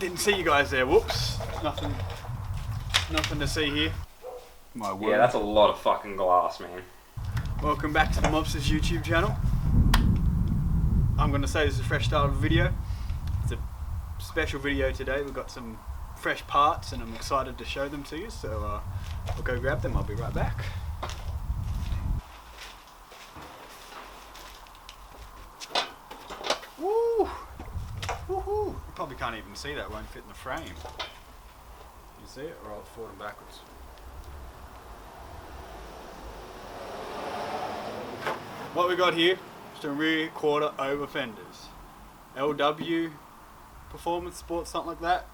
Didn't see you guys there. Whoops. Nothing to see here. My word. Yeah, that's a lot of fucking glass, man. Welcome back to the Mobsters YouTube channel. I'm going to say this is a fresh start of a video. It's a special video today. We've got some fresh parts and I'm excited to show them to you. So I'll go grab them. I'll be right back. Woo! Woohoo! You probably can't even see that. It won't fit in the frame. You see it? Or I'll forward them backwards. What we got here is some rear quarter Overfenders. LW Performance Sports, something like that.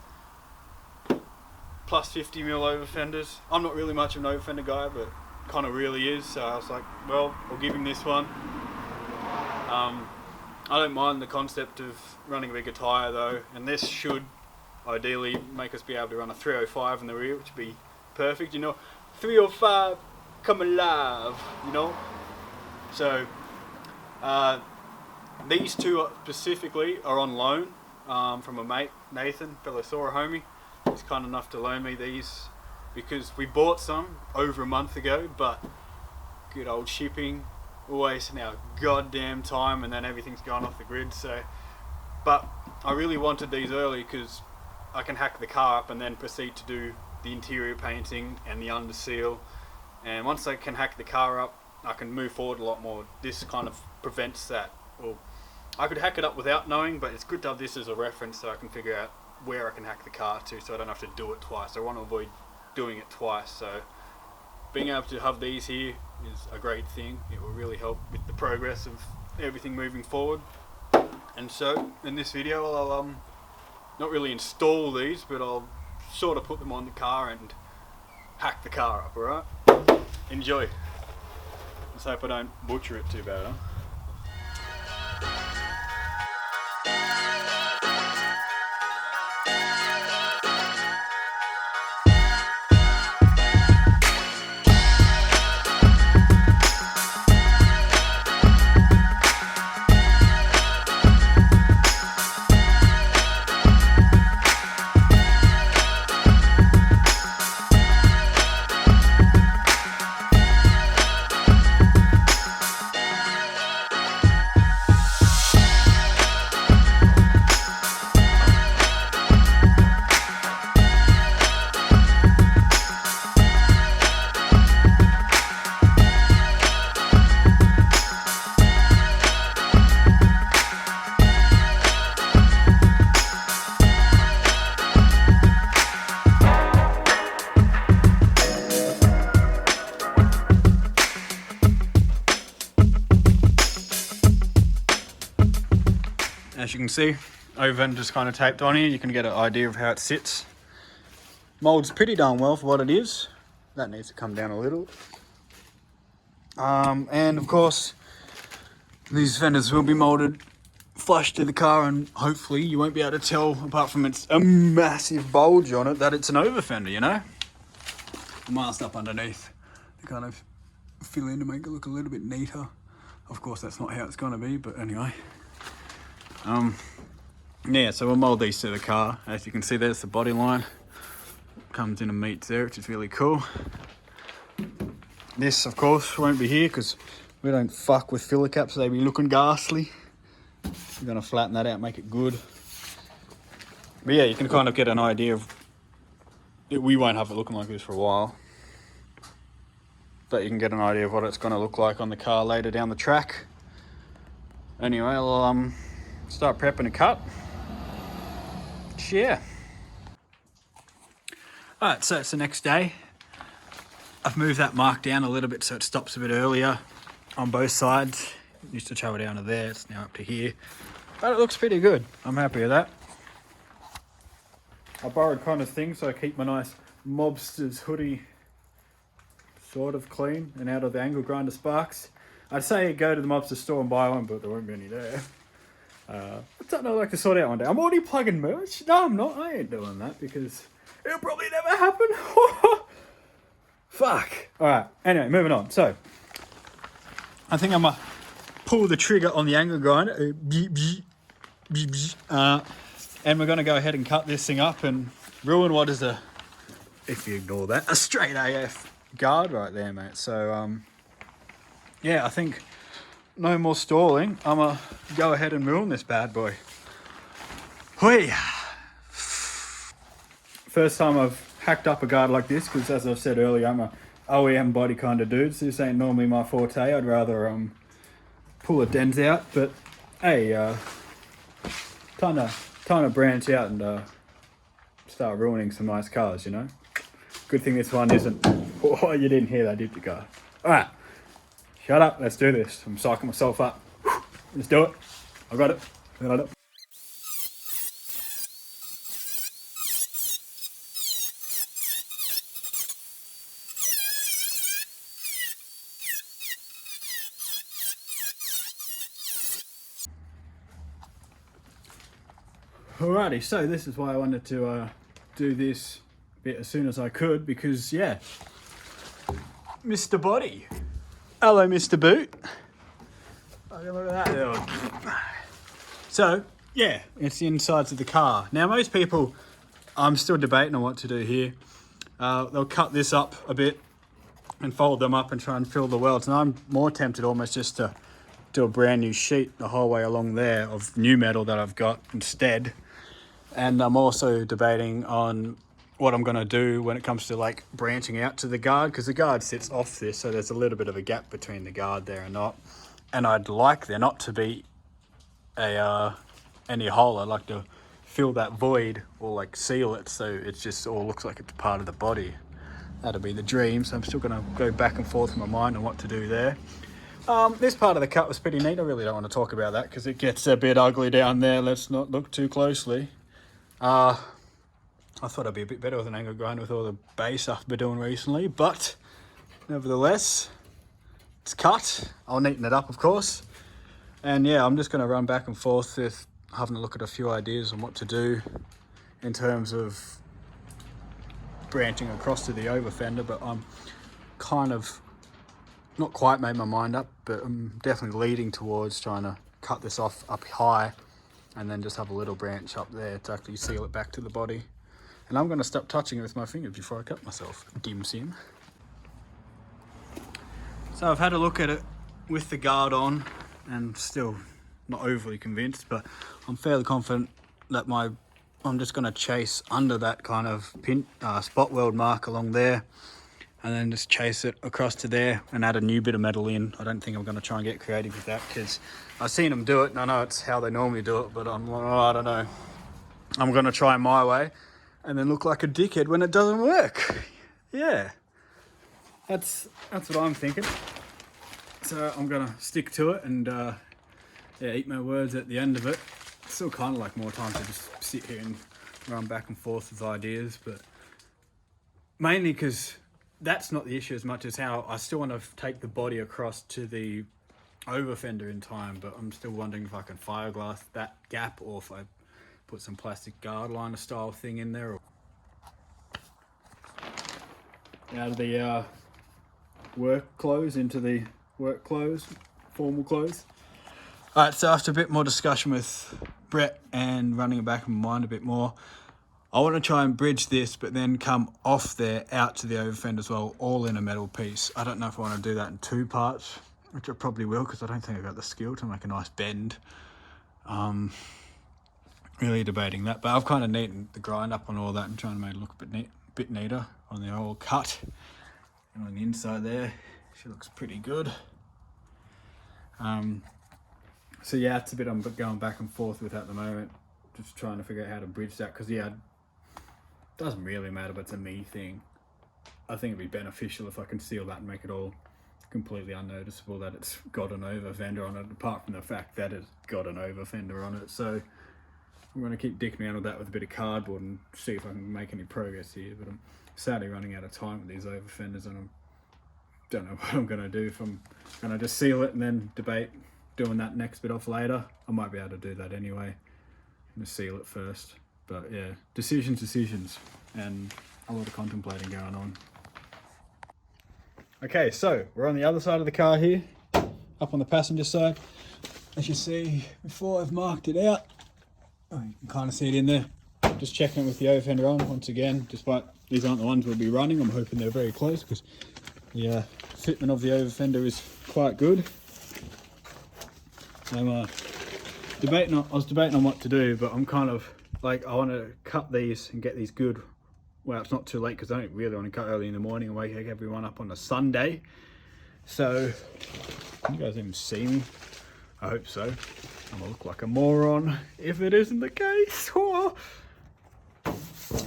Plus 50mm Overfenders. I'm not really much of an Overfender guy, but kind of really is. So I was like, well, I'll give him this one. I don't mind the concept of running a bigger tyre though, and this should ideally make us be able to run a 305 in the rear, which would be perfect, you know. 305, come alive, you know. So, these two specifically are on loan from a mate, Nathan, fellow Soarer homie. He's kind enough to loan me these because we bought some over a month ago, but good old shipping, wasting our goddamn time, and then everything's gone off the grid. So, but I really wanted these early because I can hack the car up and then proceed to do the interior painting and the under seal. And once I can hack the car up, I can move forward a lot more. This kind of prevents that. Well, I could hack it up without knowing, but it's good to have this as a reference so I can figure out where I can hack the car to, so I don't have to do it twice. I want to avoid doing it twice. So being able to have these here is a great thing. It will really help with the progress of everything moving forward. And so in this video I'll not really install these, but I'll sort of put them on the car and hack the car up, alright? Enjoy. Let's hope I don't butcher it too bad, huh? As you can see, Overfenders kind of taped on here. You can get an idea of how it sits. Molds pretty darn well for what it is. That needs to come down a little. And of course, these fenders will be molded flush to the car, and hopefully you won't be able to tell, apart from it's a massive bulge on it, that it's an Overfender, you know? Masked up underneath to kind of fill in to make it look a little bit neater. Of course, that's not how it's going to be, but anyway. Yeah, so we'll mold these to the car. As you can see, there's the body line. Comes in and meets there, which is really cool. This, of course, won't be here because we don't fuck with filler caps. They be looking ghastly. We're going to flatten that out, make it good. But yeah, you can kind of get an idea of... We won't have it looking like this for a while. But you can get an idea of what it's going to look like on the car later down the track. Anyway, I'll start prepping a cut. Yeah. Alright, so it's the next day. I've moved that mark down a little bit so it stops a bit earlier on both sides. Used to travel down to there, it's now up to here. But it looks pretty good. I'm happy with that. I borrowed kind of things so I keep my nice Mobsters hoodie sort of clean and out of the angle grinder sparks. I'd say go to the Mobster store and buy one, but there won't be any there. It's something I'd like to sort out one day. I'm already plugging merch. No, I'm not. I ain't doing that because it'll probably never happen. Fuck. Alright, anyway, moving on. So, I think I'm going to pull the trigger on the angle grinder. And we're going to go ahead and cut this thing up and ruin what is a, if you ignore that, a straight AF guard right there, mate. So, yeah, I think no more stalling. I'm going to go ahead and ruin this bad boy. Hui! First time I've hacked up a guard like this, because as I've said earlier, I'm a OEM body kind of dude, so this ain't normally my forte. I'd rather pull the dents out, but hey, time to branch out and start ruining some nice cars, you know. Good thing this one isn't. Oh, you didn't hear that, did you, guy? All right, shut up. Let's do this. I'm psyching myself up. Let's do it. I got it. Alrighty, so this is why I wanted to do this bit as soon as I could, because yeah, Mr. Body. Hello, Mr. Boot. Look at that. So yeah, it's the insides of the car. Now most people, I'm still debating on what to do here. They'll cut this up a bit and fold them up and try and fill the welds, and I'm more tempted almost just to do a brand new sheet the whole way along there of new metal that I've got instead. And I'm also debating on what I'm going to do when it comes to like branching out to the guard, because the guard sits off this, so there's a little bit of a gap between the guard there and not. And I'd like there not to be a any hole. I'd like to fill that void or like seal it so it just all looks like it's part of the body. That'll be the dream. So I'm still going to go back and forth in my mind on what to do there. This part of the cut was pretty neat. I really don't want to talk about that because it gets a bit ugly down there. Let's not look too closely. I thought I'd be a bit better with an angle grinder with all the base stuff I've been doing recently, but nevertheless, it's cut. I'll neaten it up, of course. And yeah, I'm just going to run back and forth with having a look at a few ideas on what to do in terms of branching across to the overfender, but I'm kind of not quite made my mind up, but I'm definitely leading towards trying to cut this off up high and then just have a little branch up there to actually seal it back to the body. And I'm going to stop touching it with my fingers before I cut myself. Dim sim. So I've had a look at it with the guard on and still not overly convinced, but I'm fairly confident that I'm just going to chase under that kind of spot weld mark along there, and then just chase it across to there and add a new bit of metal in. I don't think I'm going to try and get creative with that because I've seen them do it and I know it's how they normally do it, but I'm like, oh, I don't know. I'm going to try my way and then look like a dickhead when it doesn't work. Yeah, that's what I'm thinking. So I'm going to stick to it and yeah, eat my words at the end of it. It's still kind of like more time to just sit here and run back and forth with ideas, but mainly because that's not the issue as much as how I still want to take the body across to the overfender in time, but I'm still wondering if I can fiberglass that gap or if I put some plastic guard liner style thing in there. Out of the work clothes into the work clothes, formal clothes. Alright, so after a bit more discussion with Brett and running it back in my mind a bit more, I want to try and bridge this, but then come off there out to the overfender as well, all in a metal piece. I don't know if I want to do that in two parts, which I probably will because I don't think I've got the skill to make a nice bend. Really debating that, but I've kind of neatened the grind up on all that and trying to make it look a bit neater on the whole cut. And on the inside there, she looks pretty good. So yeah, it's a bit I'm going back and forth with at the moment, just trying to figure out how to bridge that, because yeah, it doesn't really matter, but it's a me thing. I think it'd be beneficial if I can seal that and make it all completely unnoticeable that it's got an overfender on it, apart from the fact that it's got an overfender on it. So I'm going to keep dicking around with that with a bit of cardboard and see if I can make any progress here, but I'm sadly running out of time with these overfenders and I don't know what I'm going to do. If I'm going to just seal it and then debate doing that next bit off later. I might be able to do that anyway. I'm going to seal it first. But yeah, decisions, and a lot of contemplating going on. Okay, so we're on the other side of the car here, up on the passenger side. As you see before, I've marked it out. Oh, you can kind of see it in there. Just checking it with the Overfender on once again, despite these aren't the ones we'll be running. I'm hoping they're very close because the fitment of the Overfender is quite good. I was debating on what to do, but I'm kind of like, I want to cut these and get these good. Well, it's not too late because I don't really want to cut early in the morning and wake everyone up on a Sunday. So, can you guys even see me? I hope so. I'm gonna look like a moron if it isn't the case. Oh.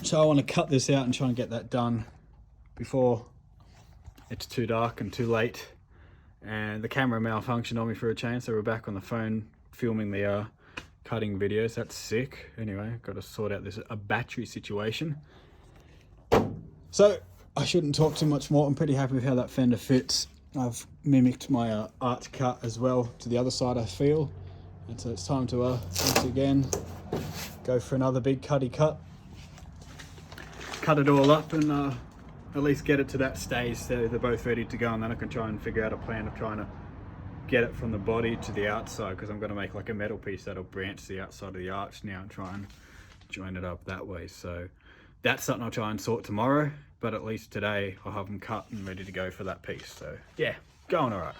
So I want to cut this out and try and get that done before it's too dark and too late. And the camera malfunctioned on me for a change, so we're back on the phone filming the cutting videos. That's sick. Anyway, got to sort out this battery situation. So I shouldn't talk too much more. I'm pretty happy with how that fender fits. I've mimicked my arch cut as well to the other side, I feel. And so it's time to once again go for another big cut it all up and at least get it to that stage so they're both ready to go, and then I can try and figure out a plan of trying to get it from the body to the outside, because I'm going to make like a metal piece that'll branch the outside of the arch now and try and join it up that way. So that's something I'll try and sort tomorrow, but at least today I'll have them cut and ready to go for that piece. So yeah, going all right.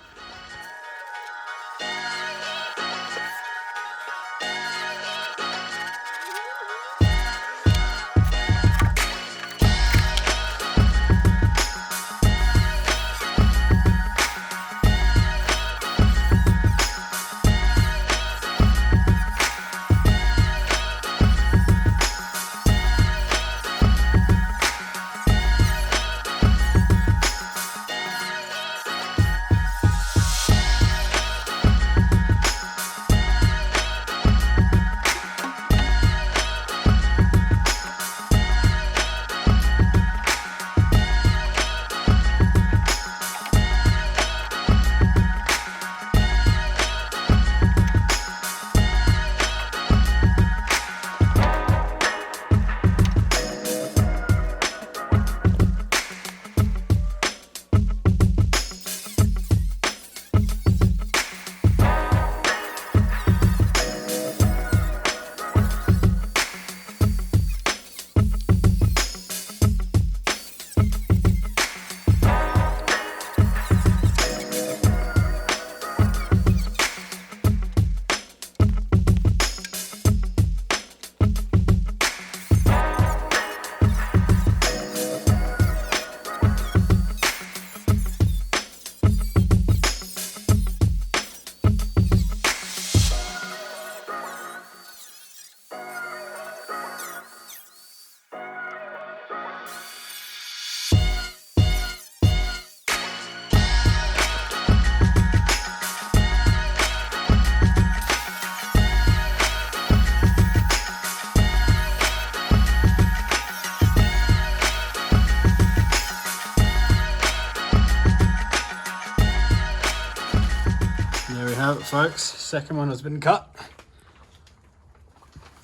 Folks, second one has been cut.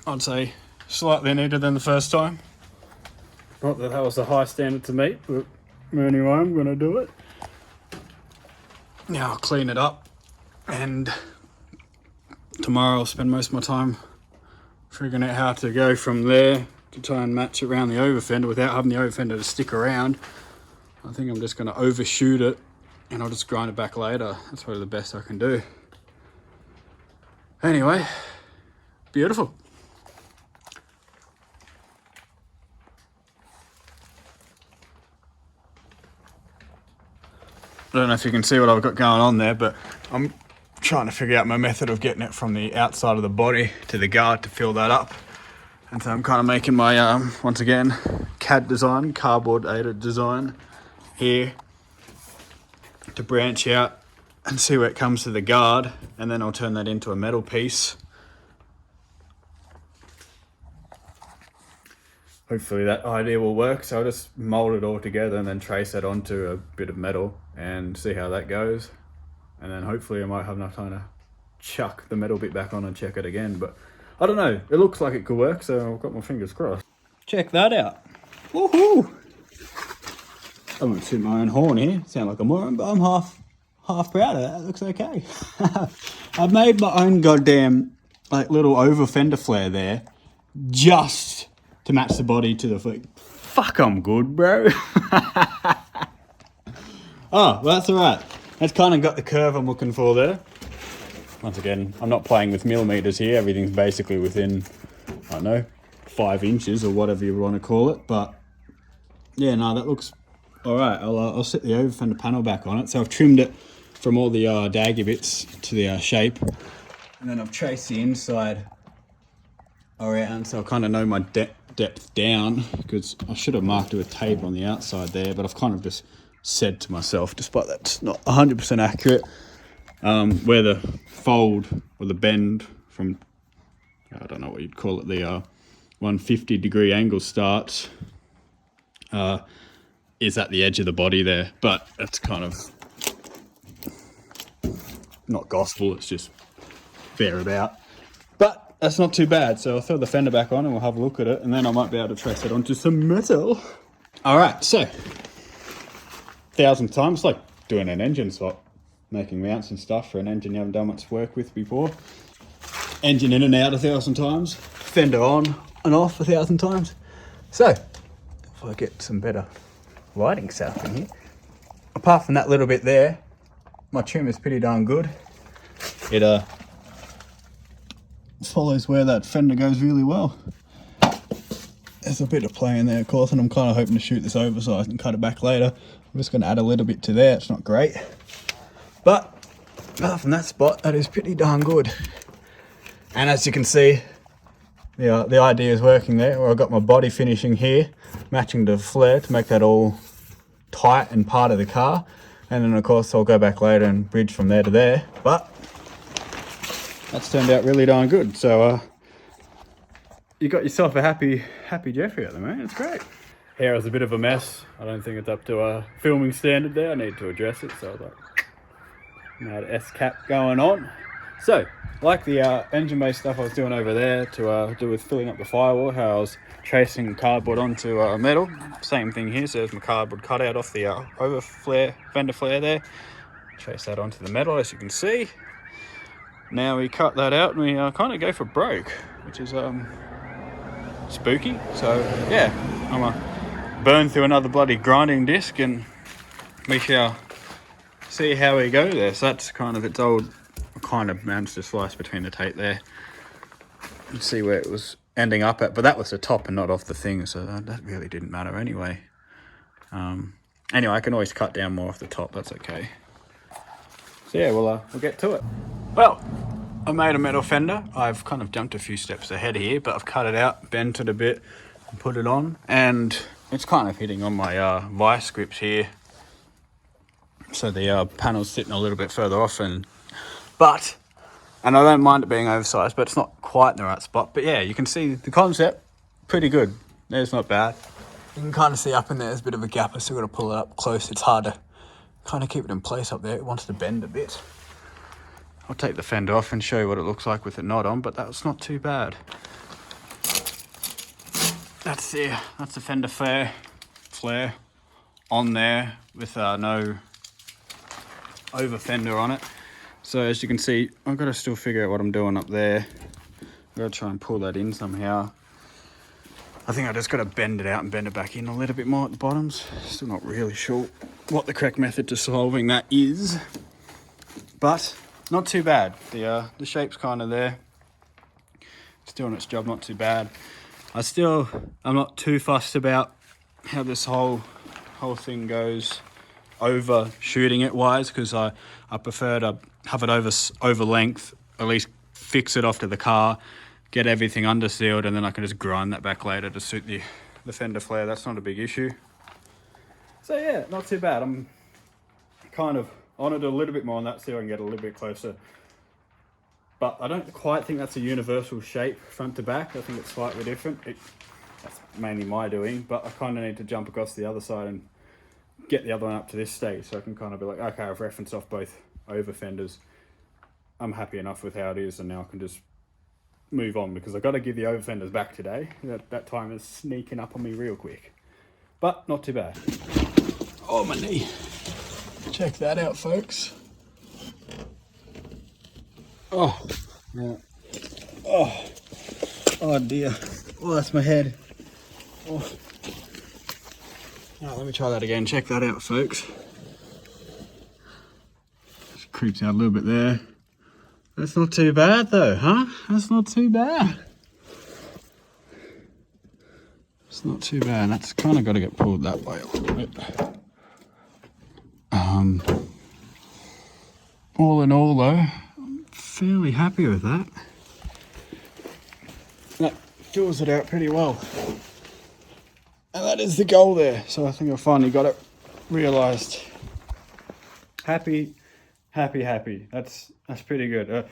I'd say slightly neater than the first time. Not that was a high standard to meet, but anyway, I'm going to do it. Now I'll clean it up, and tomorrow I'll spend most of my time figuring out how to go from there to try and match around the Overfender without having the Overfender to stick around. I think I'm just going to overshoot it and I'll just grind it back later. That's probably the best I can do. Anyway, beautiful. I don't know if you can see what I've got going on there, but I'm trying to figure out my method of getting it from the outside of the body to the guard to fill that up. And so I'm kind of making my, once again, CAD design, cardboard aided design here to branch out and see where it comes to the guard, and then I'll turn that into a metal piece. Hopefully that idea will work, so I'll just mold it all together and then trace that onto a bit of metal and see how that goes. And then hopefully I might have enough time to chuck the metal bit back on and check it again, but I don't know, it looks like it could work, so I've got my fingers crossed. Check that out. Woohoo! I won't toot my own horn here, sound like a moron, but I'm half proud of that. It looks okay. I've made my own goddamn like little Overfender flare there, just to match the body to the foot. Fuck, I'm good, bro. Oh, well, that's alright. That's kind of got the curve I'm looking for there. Once again, I'm not playing with millimeters here. Everything's basically within, I don't know, 5 inches or whatever you want to call it. But yeah, no, that looks alright. I'll set the Overfender panel back on it. So I've trimmed it from all the daggy bits to the shape. And then I've traced the inside around so I kind of know my depth down, because I should have marked it with tape on the outside there, but I've kind of just said to myself, despite that's not 100% accurate, where the fold or the bend from, I don't know what you'd call it, the 150 degree angle starts, is at the edge of the body there. But that's kind of not gospel, it's just fair about. But that's not too bad, so I'll throw the fender back on and we'll have a look at it, and then I might be able to trace it onto some metal. Alright, so 1,000 times, like doing an engine swap, making mounts and stuff for an engine you haven't done much work with before. Engine in and out 1,000 times, fender on and off 1,000 times. So, if I get some better lighting stuff in here, apart from that little bit there, my trim is pretty darn good. It follows where that fender goes really well. There's a bit of play in there, of course, and I'm kind of hoping to shoot this over so I can cut it back later. I'm just going to add a little bit to there. It's not great, but apart from that spot, that is pretty darn good. And as you can see, the idea is working there, where I've got my body finishing here, matching the flare to make that all tight and part of the car. And then of course I'll go back later and bridge from there to there, but that's turned out really darn good. So you got yourself a happy Jeffrey at the moment. It's great. Hair is a bit of a mess. I don't think it's up to a filming standard there. I need to address it. So I was like, now the S-cap going on. So, like the engine-based stuff I was doing over there to do with filling up the firewall, how I was tracing cardboard onto metal. Same thing here. So there's my cardboard cutout off the fender flare there. Trace that onto the metal, as you can see. Now we cut that out and we kind of go for broke, which is spooky. So yeah, I'm gonna burn through another bloody grinding disc and we shall see how we go there. So that's kind of its old, I kind of managed to slice between the tape there and see where it was ending up at, but that was the top and not off the thing, so that really didn't matter anyway. Anyway, I can always cut down more off the top, that's okay. So yeah, we'll get to it. Well, I made a metal fender. I've kind of jumped a few steps ahead here, but I've cut it out, bent it a bit, and put it on, and it's kind of hitting on my vice grips here. So the panel's sitting a little bit further off, and I don't mind it being oversized, but it's not quite in the right spot. But yeah, you can see the concept, pretty good. There's not bad. You can kind of see up in there, there's a bit of a gap. I still got to pull it up close. It's hard to kind of keep it in place up there. It wants to bend a bit. I'll take the fender off and show you what it looks like with it not on, but that's not too bad. That's the fender flare on there with no Overfender on it. So as you can see, I've got to still figure out what I'm doing up there. I've got to try and pull that in somehow. I think I just got to bend it out and bend it back in a little bit more at the bottoms. Still not really sure what the correct method to solving that is, but not too bad. The shape's kind of there. It's doing its job, not too bad. I'm not too fussed about how this whole thing goes overshooting it wise, because I prefer to have it over length, at least fix it off to the car, get everything undersealed, and then I can just grind that back later to suit the fender flare. That's not a big issue. So yeah, not too bad. I'm kind of on it a little bit more on that, see if I can get a little bit closer. But I don't quite think that's a universal shape front to back. I think it's slightly different. That's mainly my doing, but I kind of need to jump across the other side and get the other one up to this stage, so I can kind of be like, okay, I've referenced off both Overfenders. I'm happy enough with how it is, and now I can just move on, because I've got to give the Overfenders back today. That time is sneaking up on me real quick, but not too bad. Oh, my knee. Check that out, folks. Oh, yeah. Oh dear. Oh, that's my head. Oh. Oh, let me try that again. Check that out, folks. Just creeps out a little bit there. That's not too bad though, huh? That's not too bad. It's not too bad. That's kind of got to get pulled that way a little bit. All in all though, I'm fairly happy with that. That fills it out pretty well. And that is the goal there. So I think I finally got it realised. Happy. That's pretty good.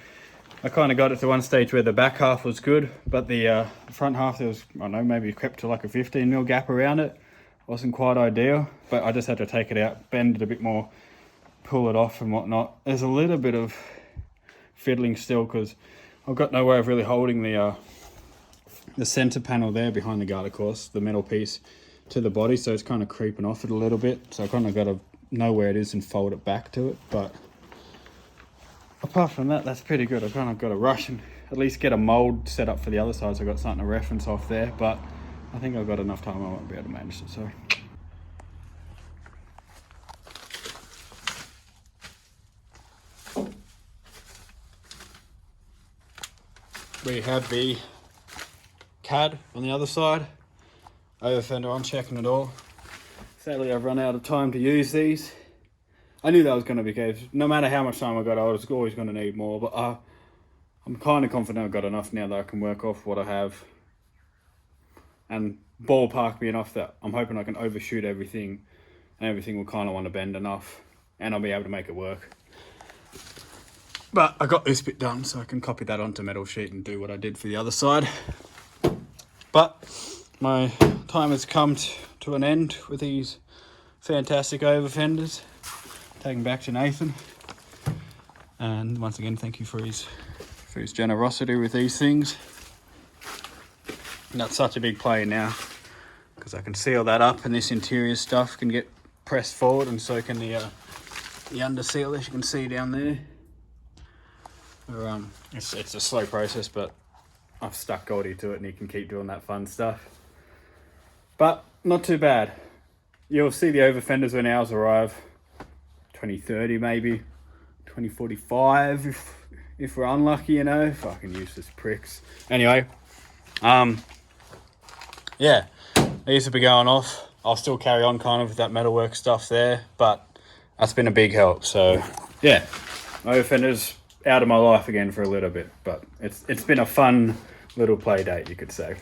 I kind of got it to one stage where the back half was good, but the front half, there was, I don't know, maybe crept to like a 15mm gap around it. Wasn't quite ideal, but I just had to take it out, bend it a bit more, pull it off and whatnot. There's a little bit of fiddling still because I've got no way of really holding the center panel there behind the guard, of course, the metal piece to the body, so it's kind of creeping off it a little bit. So I kind of got to know where it is and fold it back to it, but apart from that, that's pretty good. I kind of got to rush and at least get a mold set up for the other side, so I've got something to reference off there, but I think I've got enough time. I won't be able to manage it, so. We have the CAD on the other side. Overfender on, checking it all. Sadly, I've run out of time to use these. I knew that was going to be the case. No matter how much time I got, I was always going to need more. But I'm kind of confident I've got enough now that I can work off what I have. And ballpark me enough that I'm hoping I can overshoot everything. And everything will kind of want to bend enough. And I'll be able to make it work. But I got this bit done, so I can copy that onto metal sheet and do what I did for the other side. But my time has come to an end with these fantastic Overfenders. Taken back to Nathan. And once again, thank you for his generosity with these things. And that's such a big play now, because I can seal that up and this interior stuff can get pressed forward, and so can the under seal, as you can see down there. It's a slow process, but I've stuck Goldie to it and he can keep doing that fun stuff. But not too bad. You'll see the Overfenders when ours arrive. 2030 maybe. 2045 if we're unlucky, you know. Fucking useless pricks. Anyway, yeah, these will be going off. I'll still carry on kind of with that metalwork stuff there, but that's been a big help. So yeah, Overfenders out of my life again for a little bit, but it's been a fun little play date, you could say.